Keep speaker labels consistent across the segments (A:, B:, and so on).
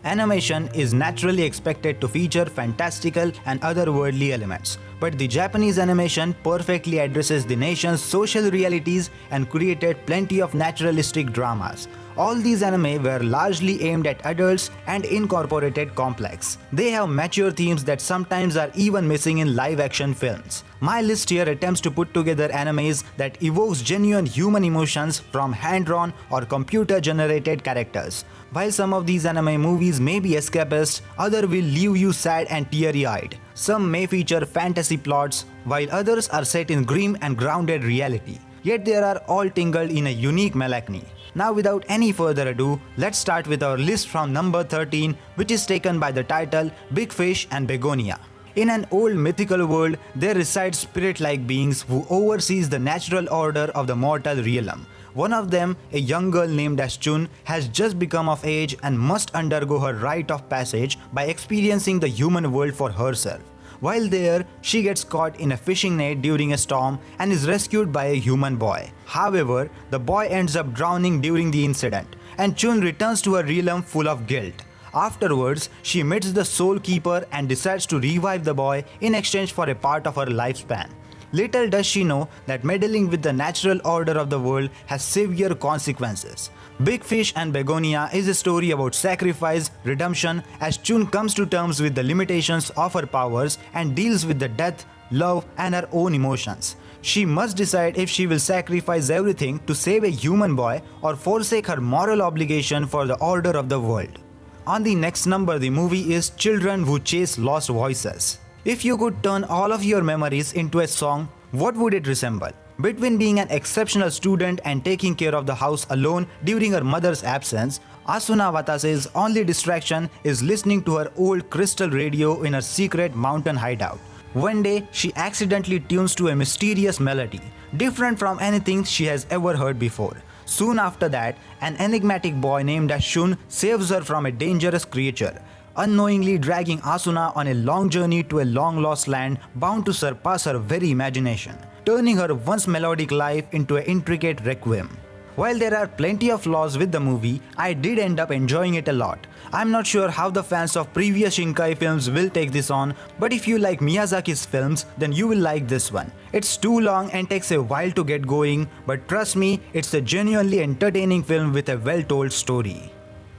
A: Animation is naturally expected to feature fantastical and otherworldly elements, but the Japanese animation perfectly addresses the nation's social realities and created plenty of naturalistic dramas. All these anime were largely aimed at adults and incorporated complex. They have mature themes that sometimes are even missing in live-action films. My list here attempts to put together animes that evokes genuine human emotions from hand-drawn or computer-generated characters. While some of these anime movies may be escapist, others will leave you sad and teary-eyed. Some may feature fantasy plots, while others are set in grim and grounded reality. Yet they are all tingled in a unique melancholy. Now without any further ado, let's start with our list from number 13, which is taken by the title Big Fish and Begonia. In an old mythical world, there reside spirit-like beings who oversees the natural order of the mortal realm. One of them, a young girl named as Chun, has just become of age and must undergo her rite of passage by experiencing the human world for herself. While there, she gets caught in a fishing net during a storm and is rescued by a human boy. However, the boy ends up drowning during the incident, and Chun returns to her realm full of guilt. Afterwards, she meets the Soul Keeper and decides to revive the boy in exchange for a part of her lifespan. Little does she know that meddling with the natural order of the world has severe consequences. Big Fish and Begonia is a story about sacrifice, redemption, as Chun comes to terms with the limitations of her powers and deals with the death, love, and her own emotions. She must decide if she will sacrifice everything to save a human boy or forsake her moral obligation for the order of the world. On the next number, the movie is Children Who Chase Lost Voices. If you could turn all of your memories into a song, what would it resemble? Between being an exceptional student and taking care of the house alone during her mother's absence, Asuna Watase's only distraction is listening to her old crystal radio in her secret mountain hideout. One day, she accidentally tunes to a mysterious melody, different from anything she has ever heard before. Soon after that, an enigmatic boy named as Shun saves her from a dangerous creature, unknowingly dragging Asuna on a long journey to a long-lost land bound to surpass her very imagination, turning her once melodic life into an intricate requiem. While there are plenty of flaws with the movie, I did end up enjoying it a lot. I'm not sure how the fans of previous Shinkai films will take this on, but if you like Miyazaki's films, then you will like this one. It's too long and takes a while to get going, but trust me, it's a genuinely entertaining film with a well-told story.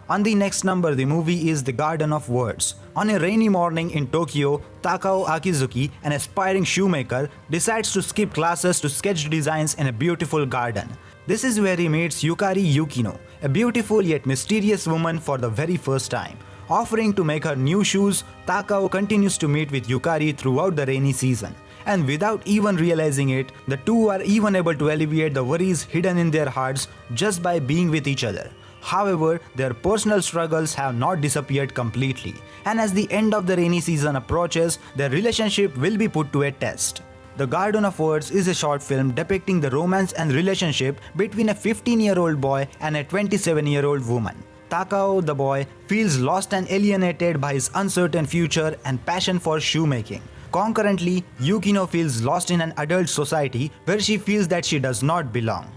A: On the next number, the movie is The Garden of Words. On a rainy morning in Tokyo, Takao Akizuki, an aspiring shoemaker, decides to skip classes to sketch designs in a beautiful garden. This is where he meets Yukari Yukino, a beautiful yet mysterious woman for the very first time. Offering to make her new shoes, Takao continues to meet with Yukari throughout the rainy season. And without even realizing it, the two are even able to alleviate the worries hidden in their hearts just by being with each other. However, their personal struggles have not disappeared completely, and as the end of the rainy season approaches, their relationship will be put to a test. The Garden of Words is a short film depicting the romance and relationship between a 15-year-old boy and a 27-year-old woman. Takao, the boy, feels lost and alienated by his uncertain future and passion for shoemaking. Concurrently, Yukino feels lost in an adult society where she feels that she does not belong.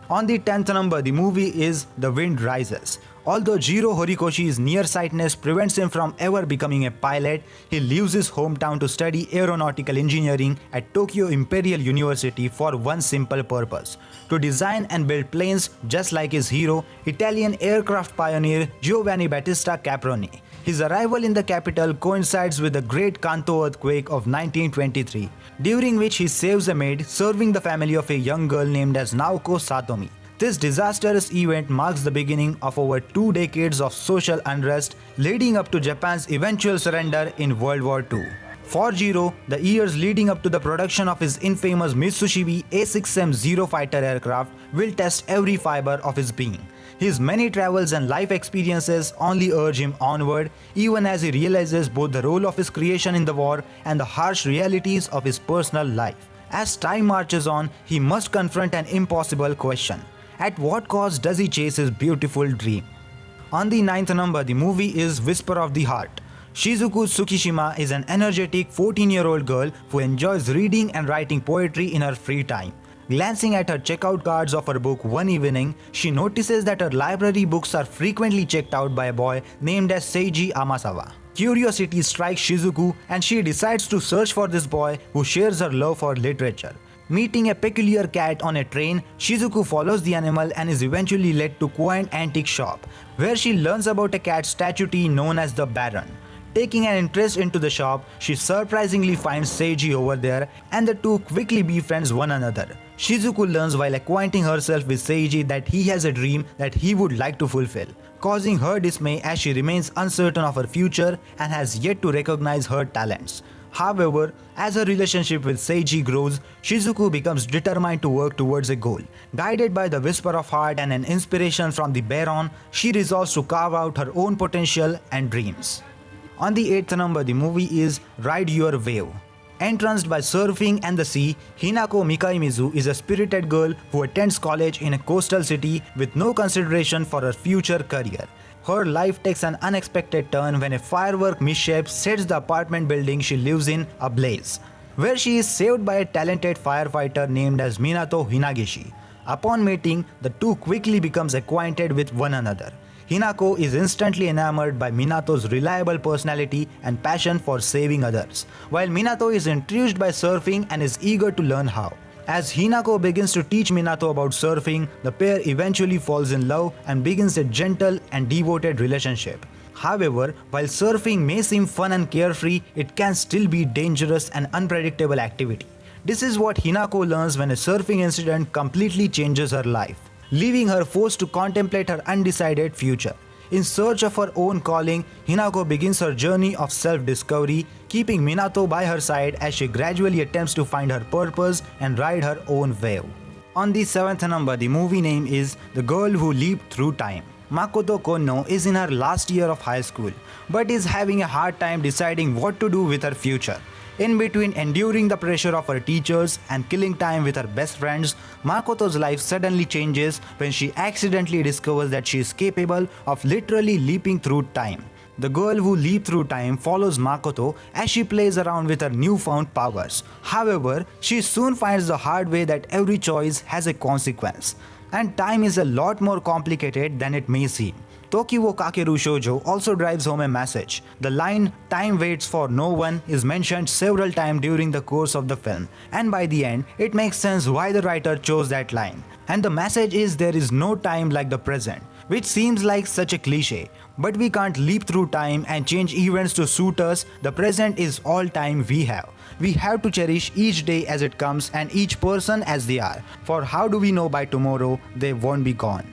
A: On the 10th number, the movie is The Wind Rises. Although Jiro Horikoshi's nearsightedness prevents him from ever becoming a pilot, he leaves his hometown to study aeronautical engineering at Tokyo Imperial University for one simple purpose: to design and build planes just like his hero, Italian aircraft pioneer Giovanni Battista Caproni. His arrival in the capital coincides with the Great Kanto earthquake of 1923, during which he saves a maid serving the family of a young girl named as Naoko Satomi. This disastrous event marks the beginning of over 2 decades of social unrest leading up to Japan's eventual surrender in World War II. For Jiro, the years leading up to the production of his infamous Mitsubishi A6M0 fighter aircraft will test every fiber of his being. His many travels and life experiences only urge him onward, even as he realizes both the role of his creation in the war and the harsh realities of his personal life. As time marches on, he must confront an impossible question: at what cost does he chase his beautiful dream? On the 9th number, the movie is Whisper of the Heart. Shizuku Tsukishima is an energetic 14-year-old girl who enjoys reading and writing poetry in her free time. Glancing at her checkout cards of her book one evening, she notices that her library books are frequently checked out by a boy named as Seiji Amasawa. Curiosity strikes Shizuku and she decides to search for this boy who shares her love for literature. Meeting a peculiar cat on a train, Shizuku follows the animal and is eventually led to a quaint antique shop, where she learns about a cat statue known as the Baron. Taking an interest into the shop, she surprisingly finds Seiji over there and the two quickly befriends one another. Shizuku learns while acquainting herself with Seiji that he has a dream that he would like to fulfill, causing her dismay as she remains uncertain of her future and has yet to recognize her talents. However, as her relationship with Seiji grows, Shizuku becomes determined to work towards a goal. Guided by the whisper of heart and an inspiration from the Baron, she resolves to carve out her own potential and dreams. On the 8th number, the movie is Ride Your Wave. Entranced by surfing and the sea, Hinako Mikaimizu is a spirited girl who attends college in a coastal city with no consideration for her future career. Her life takes an unexpected turn when a firework mishap sets the apartment building she lives in ablaze, where she is saved by a talented firefighter named as Minato Hinagishi. Upon meeting, the two quickly becomes acquainted with one another. Hinako is instantly enamored by Minato's reliable personality and passion for saving others, while Minato is intrigued by surfing and is eager to learn how. As Hinako begins to teach Minato about surfing, the pair eventually falls in love and begins a gentle and devoted relationship. However, while surfing may seem fun and carefree, it can still be dangerous and unpredictable activity. This is what Hinako learns when a surfing incident completely changes her life, leaving her forced to contemplate her undecided future. In search of her own calling, Hinako begins her journey of self-discovery, keeping Minato by her side as she gradually attempts to find her purpose and ride her own wave. On the 7th number, the movie name is The Girl Who Leaped Through Time. Makoto Konno is in her last year of high school, but is having a hard time deciding what to do with her future. In between enduring the pressure of her teachers and killing time with her best friends, Makoto's life suddenly changes when she accidentally discovers that she is capable of literally leaping through time. The Girl Who Leaped Through Time follows Makoto as she plays around with her newfound powers. However, she soon finds the hard way that every choice has a consequence, and time is a lot more complicated than it may seem. Tokiwo Kakeru Shoujo also drives home a message. The line "time waits for no one" is mentioned several times during the course of the film, and by the end, it makes sense why the writer chose that line. And the message is there is no time like the present, which seems like such a cliche. But we can't leap through time and change events to suit us. The present is all time we have. We have to cherish each day as it comes and each person as they are. For how do we know by tomorrow they won't be gone?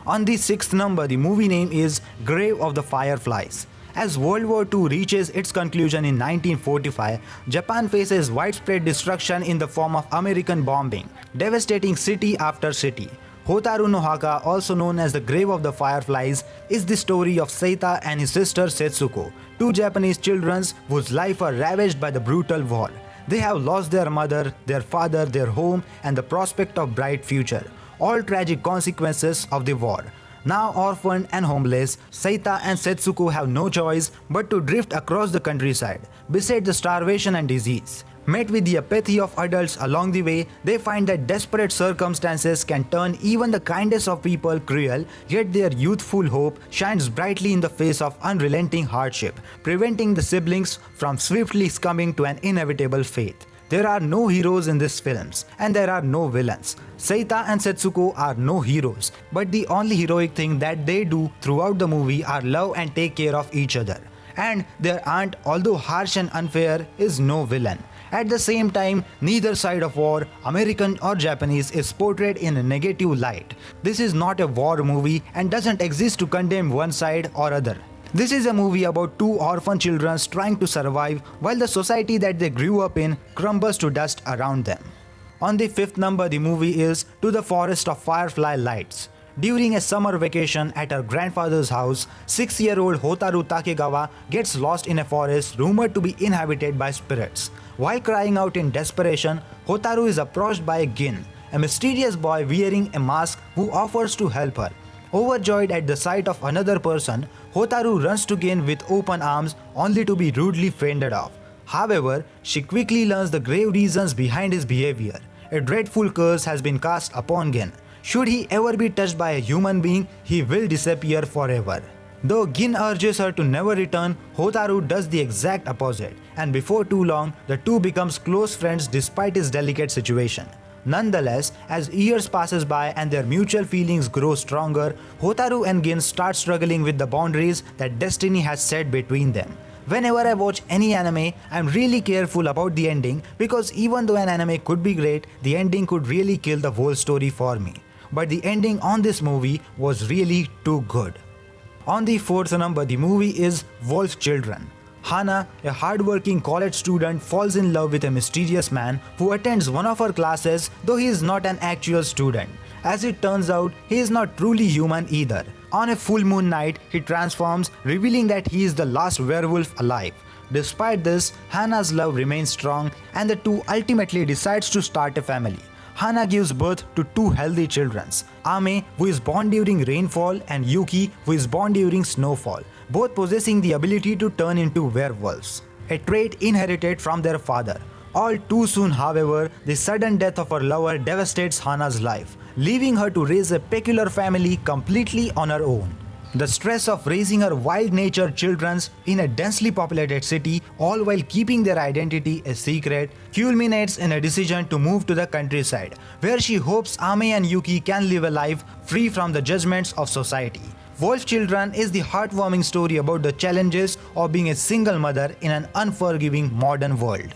A: On the 6th number, the movie name is Grave of the Fireflies. As World War II reaches its conclusion in 1945, Japan faces widespread destruction in the form of American bombing, devastating city after city. Hotaru no Haka, also known as the Grave of the Fireflies, is the story of Seita and his sister Setsuko, two Japanese children whose lives are ravaged by the brutal war. They have lost their mother, their father, their home, and the prospect of bright future, all tragic consequences of the war. Now orphaned and homeless, Seita and Setsuko have no choice but to drift across the countryside, beside the starvation and disease. Met with the apathy of adults along the way, they find that desperate circumstances can turn even the kindest of people cruel, yet their youthful hope shines brightly in the face of unrelenting hardship, preventing the siblings from swiftly succumbing to an inevitable fate. There are no heroes in these films, and there are no villains. Seita and Setsuko are no heroes, but the only heroic thing that they do throughout the movie are love and take care of each other. And their aunt, although harsh and unfair, is no villain. At the same time, neither side of war, American or Japanese, is portrayed in a negative light. This is not a war movie and doesn't exist to condemn one side or other. This is a movie about two orphan children trying to survive while the society that they grew up in crumbles to dust around them. On the 5th number, the movie is To the Forest of Firefly Lights. During a summer vacation at her grandfather's house, 6-year-old Hotaru Takegawa gets lost in a forest rumored to be inhabited by spirits. While crying out in desperation, Hotaru is approached by a Gin, a mysterious boy wearing a mask who offers to help her. Overjoyed at the sight of another person, Hotaru runs to Gin with open arms only to be rudely fended off. However, she quickly learns the grave reasons behind his behavior. A dreadful curse has been cast upon Gin. Should he ever be touched by a human being, he will disappear forever. Though Gin urges her to never return, Hotaru does the exact opposite, and before too long, the two becomes close friends despite his delicate situation. Nonetheless, as years passes by and their mutual feelings grow stronger, Hotaru and Gin start struggling with the boundaries that destiny has set between them. Whenever I watch any anime, I'm really careful about the ending because even though an anime could be great, the ending could really kill the whole story for me. But the ending on this movie was really too good. On the fourth number, the movie is Wolf Children. Hana, a hardworking college student, falls in love with a mysterious man who attends one of her classes, though he is not an actual student. As it turns out, he is not truly human either. On a full moon night, he transforms, revealing that he is the last werewolf alive. Despite this, Hana's love remains strong and the two ultimately decides to start a family. Hana gives birth to two healthy children, Ame, who is born during rainfall, and Yuki, who is born during snowfall, both possessing the ability to turn into werewolves, a trait inherited from their father. All too soon, however, the sudden death of her lover devastates Hana's life, leaving her to raise a peculiar family completely on her own. The stress of raising her wild-natured children in a densely populated city, all while keeping their identity a secret, culminates in a decision to move to the countryside, where she hopes Ame and Yuki can live a life free from the judgments of society. Wolf Children is the heartwarming story about the challenges of being a single mother in an unforgiving modern world.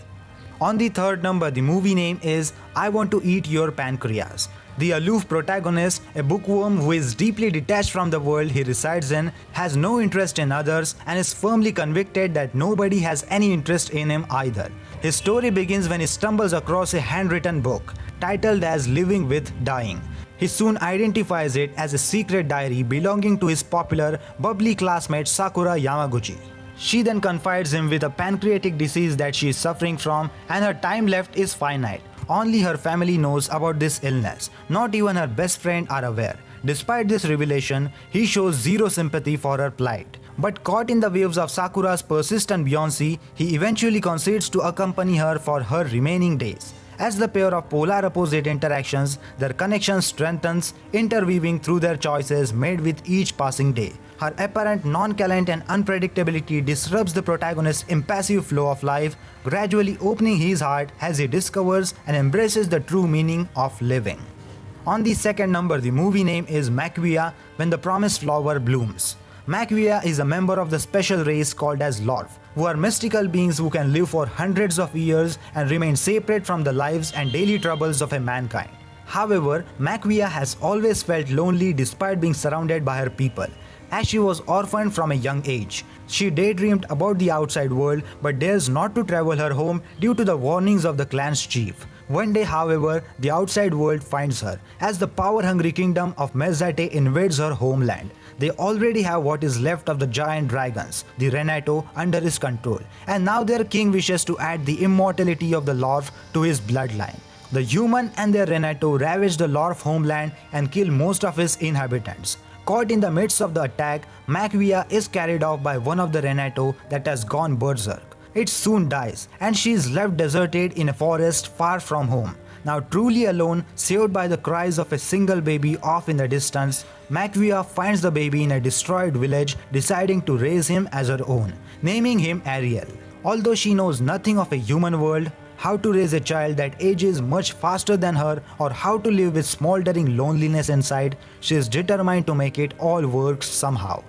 A: On the third number, the movie name is I Want to Eat Your Pancreas. The aloof protagonist, a bookworm who is deeply detached from the world he resides in, has no interest in others and is firmly convicted that nobody has any interest in him either. His story begins when he stumbles across a handwritten book titled as Living with Dying. He soon identifies it as a secret diary belonging to his popular, bubbly classmate Sakura Yamaguchi. She then confides him with a pancreatic disease that she is suffering from and her time left is finite. Only her family knows about this illness. Not even her best friend are aware. Despite this revelation, he shows zero sympathy for her plight. But caught in the waves of Sakura's persistent buoyancy, he eventually concedes to accompany her for her remaining days. As the pair of polar opposite interactions, their connection strengthens, interweaving through their choices made with each passing day. Her apparent nonchalance and unpredictability disrupts the protagonist's impassive flow of life, gradually opening his heart as he discovers and embraces the true meaning of living. On the second number, the movie name is Maquia, When the Promised Flower Blooms. Maquia is a member of the special race called as Lorf, who are mystical beings who can live for hundreds of years and remain separate from the lives and daily troubles of a mankind. However, Maquia has always felt lonely despite being surrounded by her people. As she was orphaned from a young age, she daydreamed about the outside world but dares not to travel her home due to the warnings of the clan's chief. One day, however, the outside world finds her, as the power-hungry kingdom of Mezzate invades her homeland. They already have what is left of the giant dragons, the Renato, under his control, and now their king wishes to add the immortality of the Lorf to his bloodline. The human and their Renato ravage the Lorf homeland and kill most of its inhabitants. Caught in the midst of the attack, Maquia is carried off by one of the Renato that has gone berserk. It soon dies, and she is left deserted in a forest far from home. Now truly alone, saved by the cries of a single baby off in the distance, Maquia finds the baby in a destroyed village, deciding to raise him as her own, naming him Ariel. Although she knows nothing of a human world, how to raise a child that ages much faster than her, or how to live with smoldering loneliness inside, she is determined to make it all work somehow.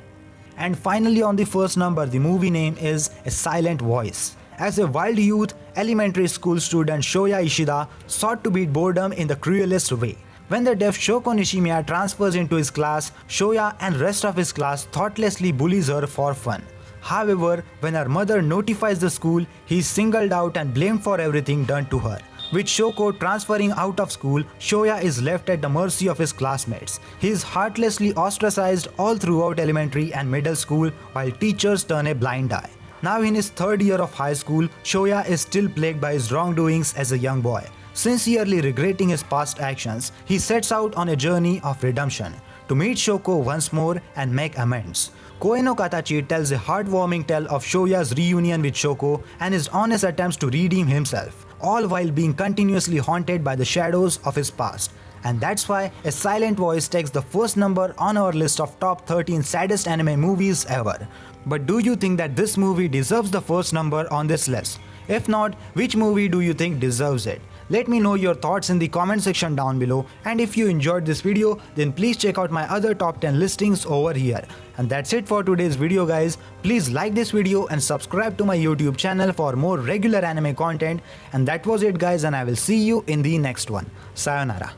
A: And finally, on the first number, the movie name is A Silent Voice. As a wild youth, elementary school student Shoya Ishida sought to beat boredom in the cruelest way. When the deaf Shoko Nishimiya transfers into his class, Shoya and rest of his class thoughtlessly bullies her for fun. However, when her mother notifies the school, he is singled out and blamed for everything done to her. With Shoko transferring out of school, Shoya is left at the mercy of his classmates. He is heartlessly ostracized all throughout elementary and middle school, while teachers turn a blind eye. Now in his third year of high school, Shoya is still plagued by his wrongdoings as a young boy. Sincerely regretting his past actions, he sets out on a journey of redemption to meet Shoko once more and make amends. Koe no Katachi tells a heartwarming tale of Shoya's reunion with Shoko and his honest attempts to redeem himself. all while being continuously haunted by the shadows of his past. And that's why A Silent Voice takes the first number on our list of top 13 saddest anime movies ever. But do you think that this movie deserves the first number on this list? If not, which movie do you think deserves it? Let me know your thoughts in the comment section down below, and if you enjoyed this video, then please check out my other top 10 listings over here. And that's it for today's video guys. Please like this video and subscribe to my YouTube channel for more regular anime content. And that was it guys, and I will see you in the next one. Sayonara.